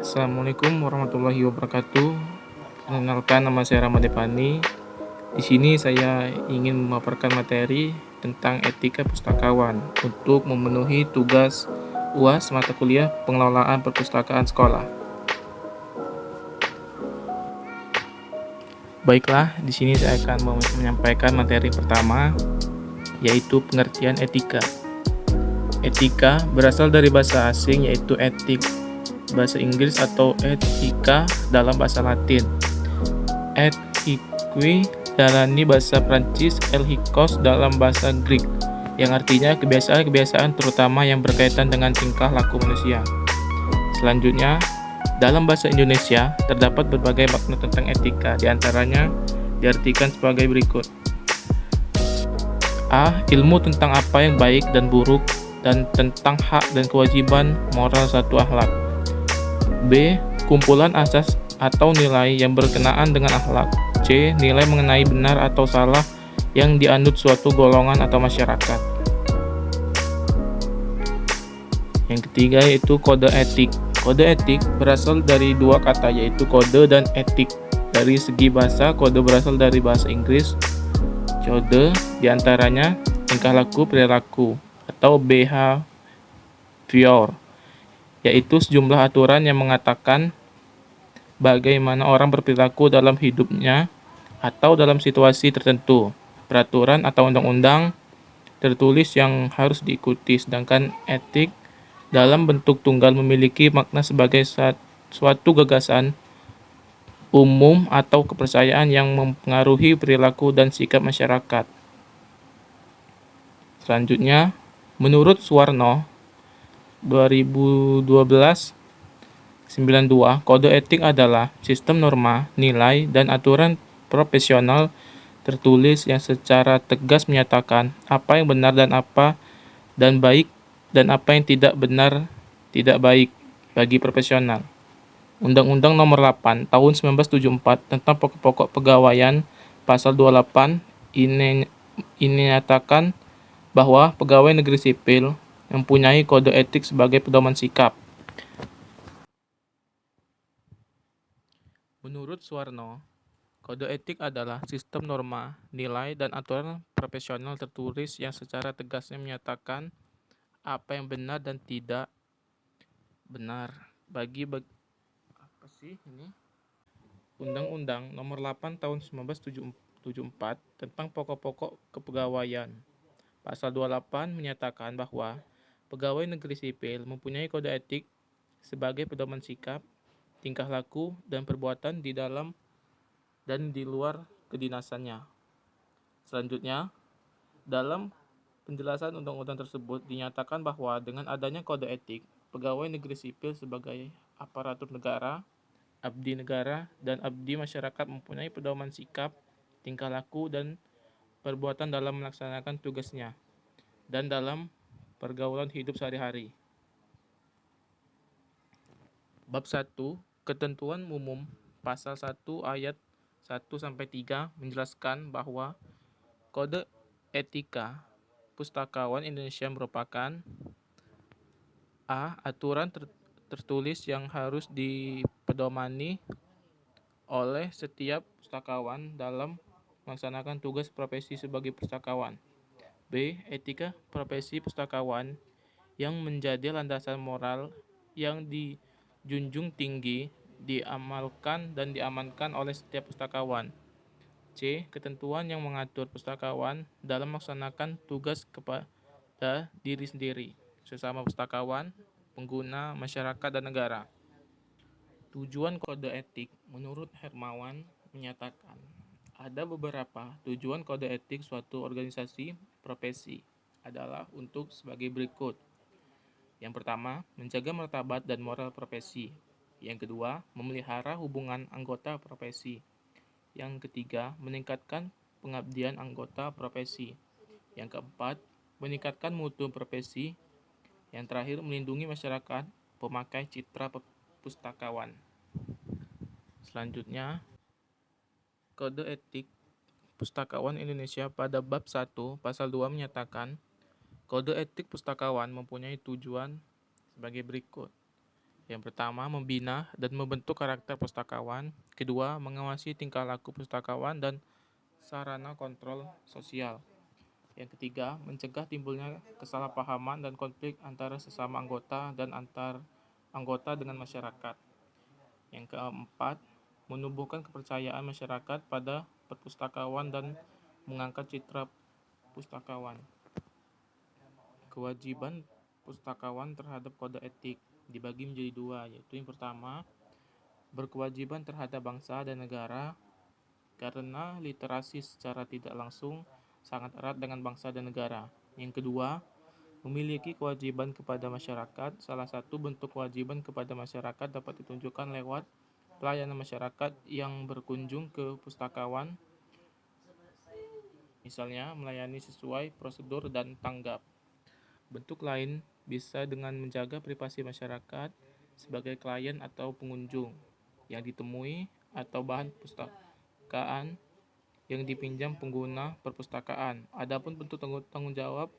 Assalamualaikum warahmatullahi wabarakatuh. Perkenalkan, nama saya Rahmat Devani. Di sini saya ingin memaparkan materi tentang etika pustakawan untuk memenuhi tugas UAS mata kuliah pengelolaan perpustakaan sekolah. Baiklah, di sini saya akan menyampaikan materi pertama, yaitu pengertian etika. Etika berasal dari bahasa asing yaitu etik, bahasa Inggris atau etika dalam bahasa Latin. Ethique dalani bahasa Prancis, ethikos dalam bahasa Greek, yang artinya kebiasaan-kebiasaan terutama yang berkaitan dengan tingkah laku manusia. Selanjutnya, dalam bahasa Indonesia terdapat berbagai makna tentang etika, diantaranya diartikan sebagai berikut. A. Ilmu tentang apa yang baik dan buruk dan tentang hak dan kewajiban moral satu akhlak. B. Kumpulan asas atau nilai yang berkenaan dengan akhlak. C. Nilai mengenai benar atau salah yang dianut suatu golongan atau masyarakat. Yang ketiga yaitu kode etik. Kode etik berasal dari dua kata yaitu kode dan etik. Dari segi bahasa, kode berasal dari bahasa Inggris. Kode diantaranya tingkah laku perilaku atau behavior, yaitu sejumlah aturan yang mengatakan bagaimana orang berperilaku dalam hidupnya atau dalam situasi tertentu. Peraturan atau undang-undang tertulis yang harus diikuti, sedangkan etik dalam bentuk tunggal memiliki makna sebagai suatu gagasan umum atau kepercayaan yang mempengaruhi perilaku dan sikap masyarakat. Selanjutnya, menurut Suwarno 2012-92, kode etik adalah sistem norma, nilai, dan aturan profesional tertulis yang secara tegas menyatakan apa yang benar dan baik dan apa yang tidak benar tidak baik bagi profesional. Undang-Undang Nomor 8 Tahun 1974 tentang Pokok-pokok Pegawaian Pasal 28 ini menyatakan bahwa pegawai negeri sipil mempunyai kode etik sebagai pedoman sikap. Menurut Suwarno, kode etik adalah sistem norma, nilai, dan aturan profesional tertulis yang secara tegasnya menyatakan apa yang benar dan tidak benar bagi apa sih ini? Undang-Undang Nomor 8 Tahun 1974 tentang Pokok-pokok Kepegawaian. Pasal 28 menyatakan bahwa pegawai negeri sipil mempunyai kode etik sebagai pedoman sikap, tingkah laku, dan perbuatan di dalam dan di luar kedinasannya. Selanjutnya, dalam penjelasan undang-undang tersebut dinyatakan bahwa dengan adanya kode etik, pegawai negeri sipil sebagai aparatur negara, abdi negara, dan abdi masyarakat mempunyai pedoman sikap, tingkah laku, dan perbuatan dalam melaksanakan tugasnya dan dalam pergaulan hidup sehari-hari. Bab 1, Ketentuan Umum, Pasal 1 ayat 1-3 menjelaskan bahwa kode etika pustakawan Indonesia merupakan A. Aturan tertulis yang harus dipedomani oleh setiap pustakawan dalam melaksanakan tugas profesi sebagai pustakawan. B. Etika profesi pustakawan yang menjadi landasan moral yang dijunjung tinggi, diamalkan dan diamankan oleh setiap pustakawan. C. Ketentuan yang mengatur pustakawan dalam melaksanakan tugas kepada diri sendiri, sesama pustakawan, pengguna, masyarakat, dan negara. Tujuan kode etik menurut Hermawan menyatakan ada beberapa tujuan kode etik suatu organisasi profesi adalah untuk sebagai berikut. Yang pertama, menjaga martabat dan moral profesi. Yang kedua, memelihara hubungan anggota profesi. Yang ketiga, meningkatkan pengabdian anggota profesi. Yang keempat, meningkatkan mutu profesi. Yang terakhir, melindungi masyarakat pemakai citra pustakawan. Selanjutnya, Kode Etik Pustakawan Indonesia pada bab 1 pasal 2 menyatakan kode etik pustakawan mempunyai tujuan sebagai berikut. Yang pertama, membina dan membentuk karakter pustakawan. Kedua, mengawasi tingkah laku pustakawan dan sarana kontrol sosial. Yang ketiga, mencegah timbulnya kesalahpahaman dan konflik antara sesama anggota dan antar anggota dengan masyarakat. Yang keempat, menumbuhkan kepercayaan masyarakat pada perpustakawan dan mengangkat citra pustakawan. Kewajiban pustakawan terhadap kode etik dibagi menjadi dua, yaitu yang pertama, berkewajiban terhadap bangsa dan negara karena literasi secara tidak langsung sangat erat dengan bangsa dan negara. Yang kedua, memiliki kewajiban kepada masyarakat. Salah satu bentuk kewajiban kepada masyarakat dapat ditunjukkan lewat pelayanan masyarakat yang berkunjung ke pustakawan, misalnya melayani sesuai prosedur dan tanggap. Bentuk lain bisa dengan menjaga privasi masyarakat sebagai klien atau pengunjung yang ditemui atau bahan pustakaan yang dipinjam pengguna perpustakaan. Adapun bentuk tanggung jawab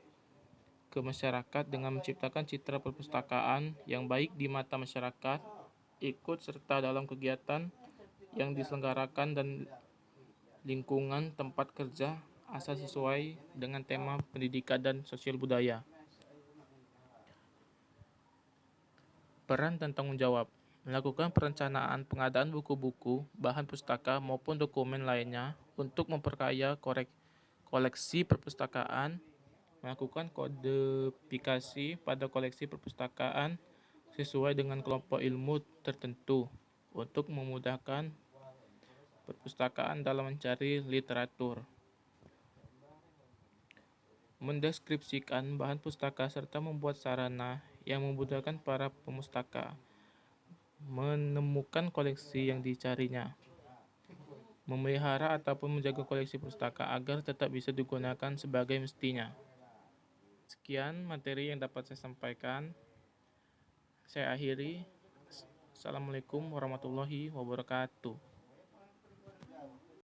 ke masyarakat dengan menciptakan citra perpustakaan yang baik di mata masyarakat, ikut serta dalam kegiatan yang diselenggarakan dan lingkungan tempat kerja asal sesuai dengan tema pendidikan dan sosial budaya. Peran dan tanggung jawab melakukan perencanaan pengadaan buku-buku, bahan pustaka maupun dokumen lainnya untuk memperkaya koleksi perpustakaan, melakukan kodifikasi pada koleksi perpustakaan sesuai dengan kelompok ilmu tertentu untuk memudahkan perpustakaan dalam mencari literatur, mendeskripsikan bahan pustaka serta membuat sarana yang memudahkan para pemustaka menemukan koleksi yang dicarinya, memelihara ataupun menjaga koleksi pustaka agar tetap bisa digunakan sebagai mestinya. Sekian materi yang dapat saya sampaikan. Saya akhiri. Assalamualaikum warahmatullahi wabarakatuh.